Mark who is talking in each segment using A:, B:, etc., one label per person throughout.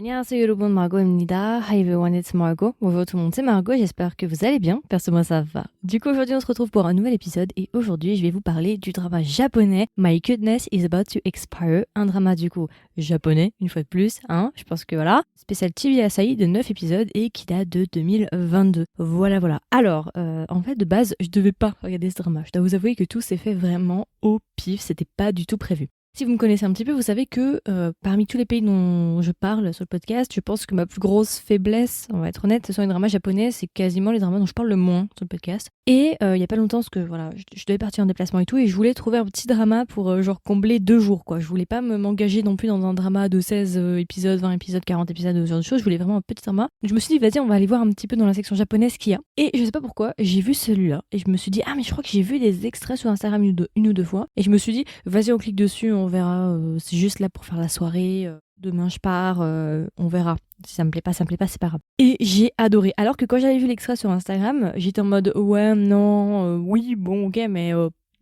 A: 안녕하세요 여러분, Margot입니다. Hi everyone, it's Margot. Bonjour tout le monde, c'est Margot, j'espère que vous allez bien. Perso, moi ça va. Du coup, aujourd'hui on se retrouve pour un nouvel épisode et aujourd'hui je vais vous parler du drama japonais My Cuteness is About to Expire. Un drama du coup japonais, une fois de plus, hein. Je pense que voilà. Spécial TV Asahi de 9 épisodes et qui date de 2022. Voilà. Alors, en fait de base, je devais pas regarder ce drama. Je dois vous avouer que tout s'est fait vraiment au pif, c'était pas du tout prévu. Si vous me connaissez un petit peu, vous savez que parmi tous les pays dont je parle sur le podcast, je pense que ma plus grosse faiblesse, on va être honnête, ce sont les dramas japonais, c'est quasiment les dramas dont je parle le moins sur le podcast. Et il y a pas longtemps, parce que voilà, je devais partir en déplacement et tout, et je voulais trouver un petit drama pour genre combler 2 jours, quoi. Je voulais pas m'engager non plus dans un drama de 16 épisodes, 20 épisodes, 40 épisodes, ce genre de choses, je voulais vraiment un petit drama. Donc je me suis dit, vas-y, on va aller voir un petit peu dans la section japonaise qu'il y a. Et je sais pas pourquoi, j'ai vu celui-là, et je me suis dit, ah mais je crois que j'ai vu des extraits sur Instagram une ou deux fois, et je me suis dit, vas-y, on clique dessus, on verra, c'est juste là pour faire la soirée, demain je pars, on verra. Si ça me plaît pas, c'est pas grave. Et j'ai adoré. Alors que quand j'avais vu l'extrait sur Instagram, j'étais en mode ouais, non, oui, bon, ok, mais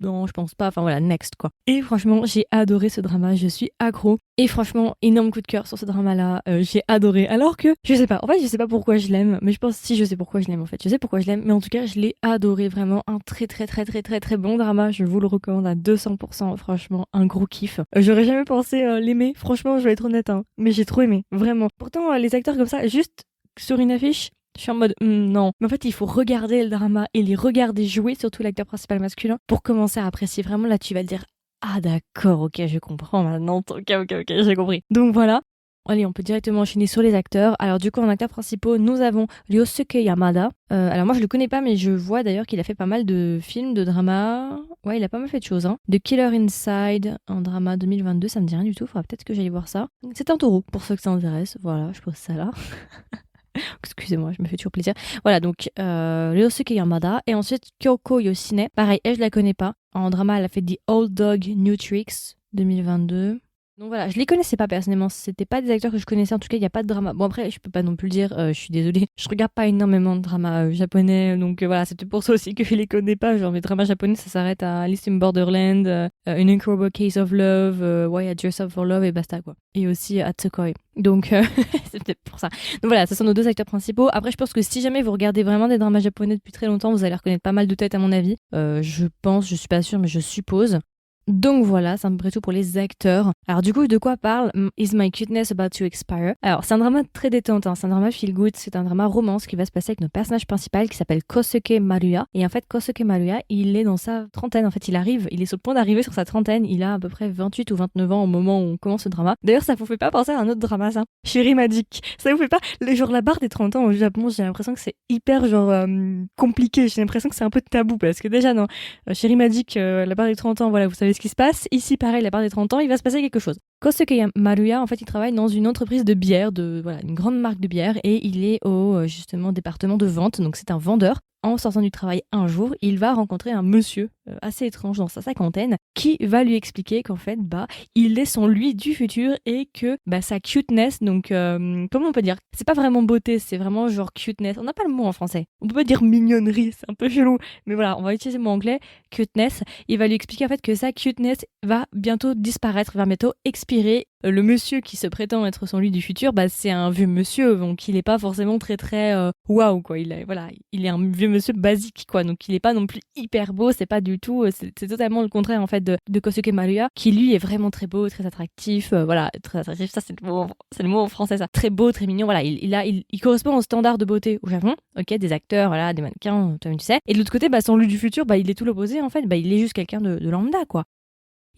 A: non, je pense pas. Enfin voilà, next quoi. Et franchement, j'ai adoré ce drama. Je suis accro. Et franchement, énorme coup de cœur sur ce drama-là. J'ai adoré. Alors que, je sais pas. En fait, je sais pas pourquoi je l'aime. Mais je pense si je sais pourquoi je l'aime en fait. Je sais pourquoi je l'aime. Mais en tout cas, je l'ai adoré. Vraiment un très bon drama. Je vous le recommande à 200%. Franchement, un gros kiff. J'aurais jamais pensé l'aimer. Franchement, je vais être honnête. Hein. Mais j'ai trop aimé. Vraiment. Pourtant, les acteurs comme ça, juste sur une affiche, je suis en mode non. Mais en fait, il faut regarder le drama et les regarder jouer, surtout l'acteur principal masculin, pour commencer à apprécier. Vraiment, là, tu vas te dire ah d'accord, ok, je comprends maintenant. Ok, j'ai compris. Donc voilà. Allez, on peut directement enchaîner sur les acteurs. Alors du coup, en acteurs principaux, nous avons Ryosuke Yamada. Alors moi, je le connais pas, mais je vois d'ailleurs qu'il a fait pas mal de films, de dramas. Ouais, il a pas mal fait de choses. Hein. The Killer Inside, en drama 2022, ça me dit rien du tout. Faudra peut-être que j'aille voir ça. C'est un taureau, pour ceux que ça intéresse. Voilà, je pose ça là. Excusez-moi, je me fais toujours plaisir. Voilà, donc Ryosuke Yamada. Et ensuite, Kyoko Yoshine. Pareil, elle, je la connais pas. En drama, elle a fait The Old Dog New Tricks 2022. Donc voilà, je les connaissais pas personnellement, c'était pas des acteurs que je connaissais, en tout cas il y a pas de drama. Bon après, je peux pas non plus le dire, je suis désolée, je regarde pas énormément de dramas japonais, donc voilà, c'est peut-être pour ça aussi que je les connais pas, genre mes dramas japonais ça s'arrête à Alice in Borderland, An Incredible Case of Love, Why I Dress Up for Love et basta quoi. Et aussi Atsukoi. Donc c'est peut-être pour ça. Donc voilà, ce sont nos deux acteurs principaux. Après je pense que si jamais vous regardez vraiment des dramas japonais depuis très longtemps, vous allez reconnaître pas mal de têtes à mon avis. Je pense, je suis pas sûre, mais je suppose. Donc voilà, c'est à peu près tout pour les acteurs. Alors du coup, de quoi parle Is My Cuteness About to Expire? Alors c'est un drama très détente, hein. C'est un drama feel good, c'est un drama romance qui va se passer avec notre personnage principal qui s'appelle Kosuke Maruya. Et en fait, Kosuke Maruya, il est dans sa trentaine. En fait, il est sur le point d'arriver sur sa trentaine. Il a à peu près 28 ou 29 ans au moment où on commence ce drama. D'ailleurs, ça vous fait pas penser à un autre drama, ça? Chérie Magic. Ça vous fait pas genre la barre des 30 ans au Japon? J'ai l'impression que c'est hyper compliqué. J'ai l'impression que c'est un peu tabou parce que déjà non, Chérie Magic, la barre des 30 ans, voilà, vous savez ce qui se passe. Ici, pareil, la barre des 30 ans, il va se passer quelque chose. Kosuke Maruya, en fait, il travaille dans une entreprise de bière, une grande marque de bière, et il est au justement département de vente, donc c'est un vendeur. En sortant du travail un jour, il va rencontrer un monsieur assez étrange dans sa cinquantaine qui va lui expliquer qu'en fait, il est son lui du futur et que sa cuteness, donc comment on peut dire, c'est pas vraiment beauté, c'est vraiment genre cuteness. On n'a pas le mot en français. On peut pas dire mignonnerie, c'est un peu chelou, mais voilà, on va utiliser le mot anglais, cuteness. Il va lui expliquer en fait que sa cuteness va bientôt disparaître, va bientôt expirer. Le monsieur qui se prétend être son lui du futur, c'est un vieux monsieur, donc il est pas forcément très waouh quoi. Il est un vieux monsieur basique quoi, donc il est pas non plus hyper beau, c'est pas du tout, c'est totalement le contraire en fait de Kosuke Maruya, qui lui est vraiment très beau, très attractif, très attractif, ça c'est le mot en français ça, très beau, très mignon, voilà, il correspond au standard de beauté au Japon, ok, des acteurs, voilà, des mannequins, toi-même tu sais, et de l'autre côté, son lui du futur, il est tout l'opposé en fait, il est juste quelqu'un de lambda quoi.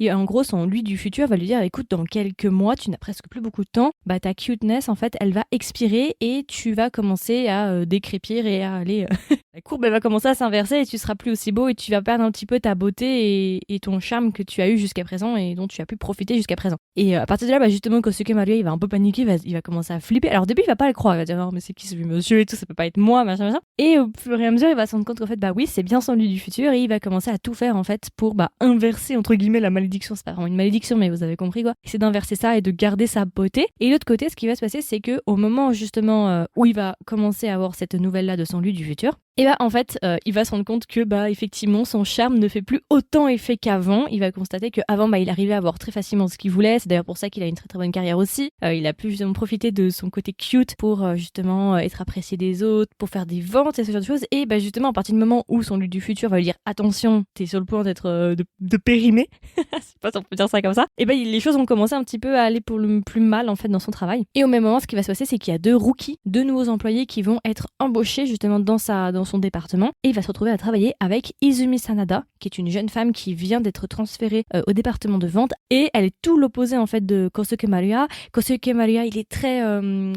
A: Et en gros, son lui du futur va lui dire écoute, dans quelques mois, tu n'as presque plus beaucoup de temps, ta cuteness, en fait, elle va expirer et tu vas commencer à décrépir et à aller. La courbe, elle va commencer à s'inverser et tu seras plus aussi beau et tu vas perdre un petit peu ta beauté et ton charme que tu as eu jusqu'à présent et dont tu as pu profiter jusqu'à présent. Et à partir de là, justement, Kosuke Maruya, il va un peu paniquer, il va commencer à flipper. Alors au début, il va pas le croire, il va dire non, mais c'est qui ce monsieur et tout, ça peut pas être moi, machin. Et au fur et à mesure, il va se rendre compte qu'en fait, oui, c'est bien son lui du futur et il va commencer à tout faire en fait pour inverser entre guillemets la malédiction, c'est pas vraiment une malédiction, mais vous avez compris quoi. C'est d'inverser ça et de garder sa beauté. Et l'autre côté, ce qui va se passer, c'est que au moment justement où il va commencer à avoir cette nouvelle-là de son lui du futur, et en fait, il va se rendre compte que effectivement, son charme ne fait plus autant effet qu'avant. Il va constater qu'avant, il arrivait à avoir très facilement ce qu'il voulait. C'est d'ailleurs pour ça qu'il a une très très bonne carrière aussi. Il a pu justement profiter de son côté cute pour justement être apprécié des autres, pour faire des ventes et ce genre de choses. Et justement, à partir du moment où son lui du futur va lui dire attention, t'es sur le point d'être de périmer, je sais pas si on peut dire ça comme ça. Et les choses vont commencer un petit peu à aller pour le plus mal en fait dans son travail. Et au même moment, ce qui va se passer, c'est qu'il y a deux nouveaux employés qui vont être embauchés justement dans son département, et il va se retrouver à travailler avec Izumi Sanada, qui est une jeune femme qui vient d'être transférée au département de vente, et elle est tout l'opposé en fait de Kosuke Maruya. Kosuke Maruya, il est très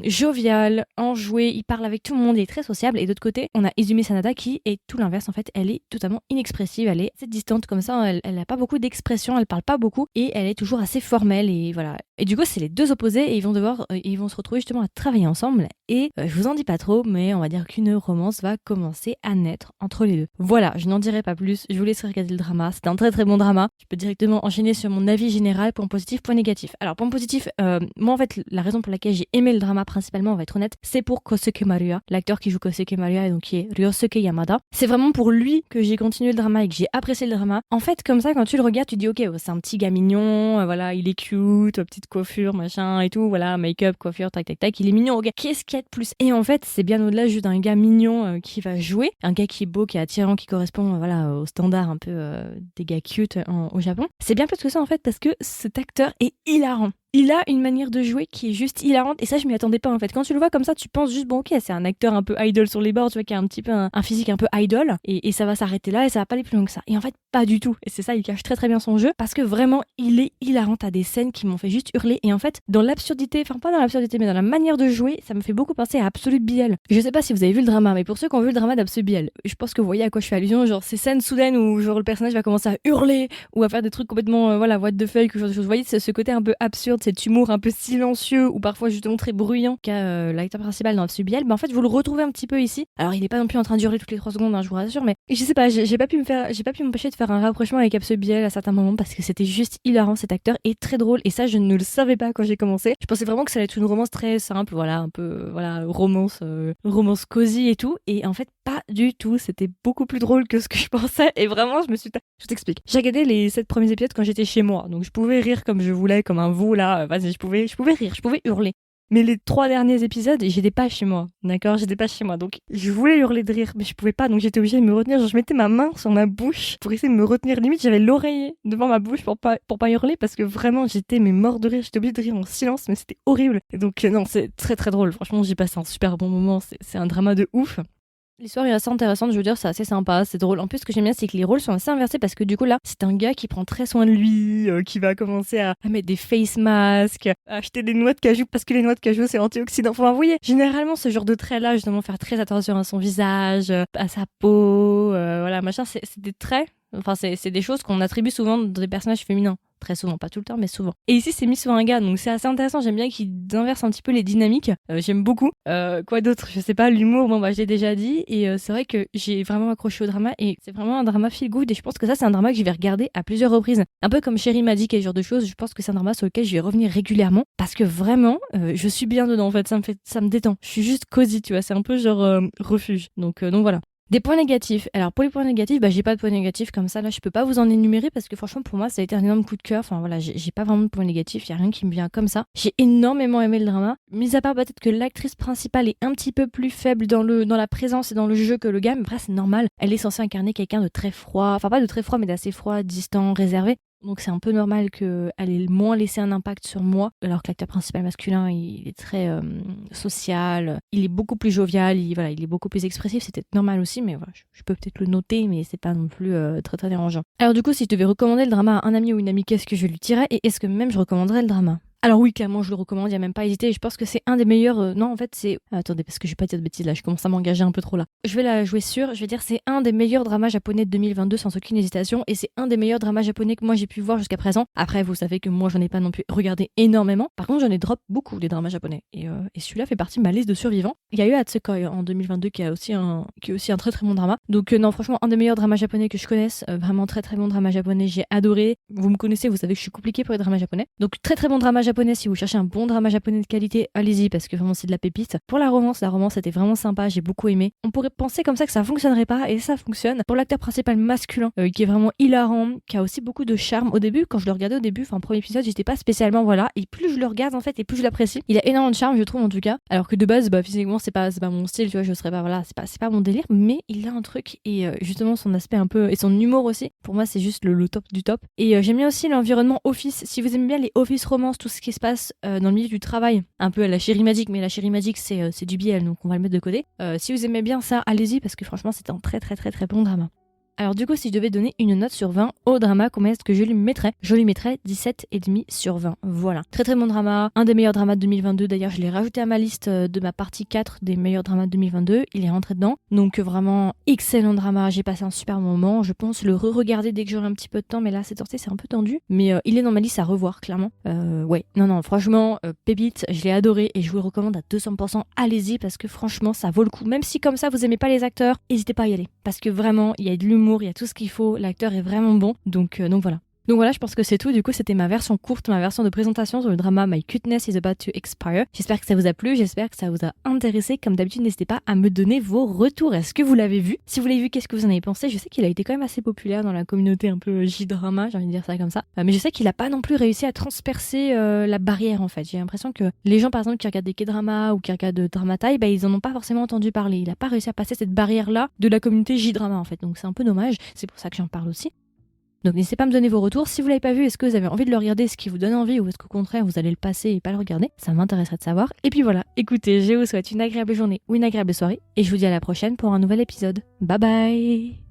A: jovial, enjoué, il parle avec tout le monde, il est très sociable, et d'autre côté, on a Izumi Sanada qui est tout l'inverse en fait, elle est totalement inexpressive, elle est assez distante comme ça, elle n'a pas beaucoup d'expression, elle parle pas beaucoup, et elle est toujours assez formelle, et voilà. Et du coup, c'est les deux opposés, et ils vont se retrouver justement à travailler ensemble, et je vous en dis pas trop, mais on va dire qu'une romance va commencer à naître entre les deux. Voilà, je n'en dirai pas plus, je vous laisserai regarder le drama, c'est un très très bon drama. Je peux directement enchaîner sur mon avis général, point positif, point négatif. Alors point positif, moi en fait la raison pour laquelle j'ai aimé le drama principalement, on va être honnête, c'est pour Kosuke Maruya, l'acteur qui joue Kosuke Maruya et donc qui est Ryosuke Yamada. C'est vraiment pour lui que j'ai continué le drama et que j'ai apprécié le drama. En fait comme ça quand tu le regardes tu dis ok c'est un petit gars mignon, voilà il est cute, petite coiffure machin et tout, voilà make-up, coiffure, tac tac tac, il est mignon, ok qu'est-ce qu'il y a de plus. Et en fait c'est bien au-delà juste d'un gars mignon qui va jouer, un gars qui est beau, qui est attirant, qui correspond au standard un peu des gars cute au Japon. C'est bien plus que ça en fait parce que cet acteur est hilarant. Il a une manière de jouer qui est juste hilarante et ça je m'y attendais pas en fait. Quand tu le vois comme ça tu penses juste bon ok c'est un acteur un peu idol sur les bords, tu vois qui a un petit peu un physique un peu idol et ça va s'arrêter là et ça va pas aller plus loin que ça. Et en fait pas du tout. Et c'est ça, il cache très très bien son jeu parce que vraiment il est hilarant. T'as des scènes qui m'ont fait juste hurler et en fait dans l'absurdité, enfin pas dans l'absurdité mais dans la manière de jouer, ça me fait beaucoup penser à Absolute BL. Je sais pas si vous avez vu le drama mais pour ceux qui ont vu le drama d'Absolute BL, je pense que vous voyez à quoi je fais allusion, genre ces scènes soudaines où genre le personnage va commencer à hurler ou à faire des trucs complètement what the fuck ou genre de choses. Vous voyez ce côté un peu absurde, cet humour un peu silencieux ou parfois justement très bruyant qu'a l'acteur principal dans Absolute BL, en fait vous le retrouvez un petit peu ici. Alors il est pas non plus en train de hurler toutes les 3 secondes, je vous rassure, mais je sais pas, j'ai pas pu m'empêcher de faire un rapprochement avec Absolute BL à certains moments parce que c'était juste hilarant, cet acteur est très drôle et ça je ne le savais pas quand j'ai commencé. Je pensais vraiment que ça allait être une romance très simple, un peu romance cosy et tout, et en fait pas du tout, c'était beaucoup plus drôle que ce que je pensais et vraiment je t'explique. J'ai regardé les 7 premiers épisodes quand j'étais chez moi, donc je pouvais rire comme je voulais, comme un veau là, vas-y je pouvais rire, je pouvais hurler. Mais les 3 derniers épisodes, j'étais pas chez moi, d'accord, j'étais pas chez moi, donc je voulais hurler de rire, mais je pouvais pas, donc j'étais obligée de me retenir, genre je mettais ma main sur ma bouche pour essayer de me retenir, limite j'avais l'oreiller devant ma bouche pour pas hurler, parce que vraiment j'étais mort de rire, j'étais obligée de rire en silence, mais c'était horrible. Et donc non, c'est très très drôle, franchement j'ai passé un super bon moment, c'est un drama de ouf. L'histoire est assez intéressante, je veux dire, c'est assez sympa, c'est drôle. En plus, ce que j'aime bien, c'est que les rôles sont assez inversés parce que du coup, là, c'est un gars qui prend très soin de lui, qui va commencer à mettre des face masks, à acheter des noix de cajou parce que les noix de cajou, c'est antioxydant. Enfin, vous voyez, généralement, ce genre de traits-là, justement, faire très attention à son visage, à sa peau, machin, c'est des traits. Enfin, c'est des choses qu'on attribue souvent dans des personnages féminins. Très souvent, pas tout le temps, mais souvent. Et ici, c'est mis sur un gars, donc c'est assez intéressant. J'aime bien qu'il inverse un petit peu les dynamiques. J'aime beaucoup. Quoi d'autre? Je sais pas, l'humour, je l'ai déjà dit. Et c'est vrai que j'ai vraiment accroché au drama. Et c'est vraiment un drama feel good. Et je pense que ça, c'est un drama que je vais regarder à plusieurs reprises. Un peu comme Chérie m'a dit, quel genre de choses. Je pense que c'est un drama sur lequel je vais revenir régulièrement. Parce que vraiment, je suis bien dedans, en fait. Ça me détend. Je suis juste cosy, tu vois. C'est un peu genre refuge. Donc voilà. Des points négatifs. Alors pour les points négatifs, j'ai pas de points négatifs comme ça. Là, je peux pas vous en énumérer parce que franchement pour moi ça a été un énorme coup de cœur. Enfin voilà, j'ai pas vraiment de points négatifs. Y a rien qui me vient comme ça. J'ai énormément aimé le drama. Mis à part peut-être que l'actrice principale est un petit peu plus faible dans la présence et dans le jeu que le gars, mais après c'est normal. Elle est censée incarner quelqu'un de très froid. Enfin pas de très froid, mais d'assez froid, distant, réservé. Donc c'est un peu normal qu'elle ait moins laissé un impact sur moi, alors que l'acteur principal masculin, il est très social, il est beaucoup plus jovial, il est beaucoup plus expressif, c'était normal aussi, mais voilà, je peux peut-être le noter, mais c'est pas non plus très très dérangeant. Alors du coup, si je devais recommander le drama à un ami ou une amie, qu'est-ce que je lui dirais et est-ce que même je recommanderais le drama ? Alors oui, clairement, je le recommande, il n'y a même pas hésité. Je pense que c'est un des meilleurs... Non, en fait, c'est... Attendez, parce que je vais pas dire de bêtises là, je commence à m'engager un peu trop là. Je vais la jouer sûre, je vais dire c'est un des meilleurs dramas japonais de 2022 sans aucune hésitation, et c'est un des meilleurs dramas japonais que moi j'ai pu voir jusqu'à présent. Après, vous savez que moi j'en ai pas non plus regardé énormément. Par contre, j'en ai drop beaucoup des dramas japonais, et celui-là fait partie de ma liste de survivants. Il y a eu Hatsukoi en 2022 qui est aussi un très très bon drama. Donc non, franchement, un des meilleurs dramas japonais que je connaisse. Vraiment très très bon drama japonais, j'ai adoré. Vous me connaissez, vous savez que je suis compliquée pour les dramas japonais. Donc très très bon drama japonais, si vous cherchez un bon drama japonais de qualité, allez-y parce que vraiment c'est de la pépite. Pour la romance était vraiment sympa, j'ai beaucoup aimé. On pourrait penser comme ça que ça fonctionnerait pas, et ça fonctionne. Pour l'acteur principal masculin, qui est vraiment hilarant, qui a aussi beaucoup de charme. Au début, quand je le regardais premier épisode, j'étais pas spécialement voilà, et plus je le regarde en fait, et plus je l'apprécie. Il a énormément de charme, je trouve en tout cas. Alors que de base, physiquement c'est pas mon style, tu vois, je serais pas voilà, c'est pas mon délire, mais il a un truc, et justement son aspect un peu et son humour aussi. Pour moi, c'est juste le top du top. Et j'aime bien aussi l'environnement office. Si vous aimez bien les office romances, tout ce qui se passe dans le milieu du travail, un peu à la Chérie Magique, mais la Chérie Magique c'est du BL, donc on va le mettre de côté. Si vous aimez bien ça, allez-y parce que franchement c'est un très très très très bon drama. Alors du coup, si je devais donner une note sur 20 au drama, combien est-ce que je lui mettrais ? Je lui mettrais 17,5 sur 20. Voilà. Très très bon drama. Un des meilleurs dramas de 2022. D'ailleurs, je l'ai rajouté à ma liste de ma partie 4 des meilleurs dramas de 2022. Il est rentré dedans. Donc vraiment, excellent drama. J'ai passé un super moment. Je pense le re-regarder dès que j'aurai un petit peu de temps. Mais là, cette sortie, c'est un peu tendu. Mais il est dans ma liste à revoir, clairement. Ouais. Non, franchement, pépite, je l'ai adoré et je vous le recommande à 200%. Allez-y parce que franchement, ça vaut le coup. Même si comme ça, vous aimez pas les acteurs, n'hésitez pas à y aller. Parce que vraiment, il y a de l'humour, il y a tout ce qu'il faut, l'acteur est vraiment bon, donc voilà. Donc voilà, je pense que c'est tout. Du coup, c'était ma version courte, ma version de présentation sur le drama My Cuteness is About to Expire. J'espère que ça vous a plu, j'espère que ça vous a intéressé. Comme d'habitude, n'hésitez pas à me donner vos retours. Est-ce que vous l'avez vu ? Si vous l'avez vu, qu'est-ce que vous en avez pensé ? Je sais qu'il a été quand même assez populaire dans la communauté un peu J-drama, j'ai envie de dire ça comme ça. Mais je sais qu'il a pas non plus réussi à transpercer la barrière en fait. J'ai l'impression que les gens par exemple qui regardent des K-dramas ou qui regardent Dramatai, ils en ont pas forcément entendu parler. Il a pas réussi à passer cette barrière-là de la communauté J-drama en fait. Donc c'est un peu dommage. C'est pour ça que j'en parle aussi. Donc n'hésitez pas à me donner vos retours. Si vous l'avez pas vu, est-ce que vous avez envie de le regarder, ce qui vous donne envie, ou est-ce qu'au contraire vous allez le passer et pas le regarder ? Ça m'intéresserait de savoir. Et puis voilà, écoutez, je vous souhaite une agréable journée ou une agréable soirée, et je vous dis à la prochaine pour un nouvel épisode. Bye bye.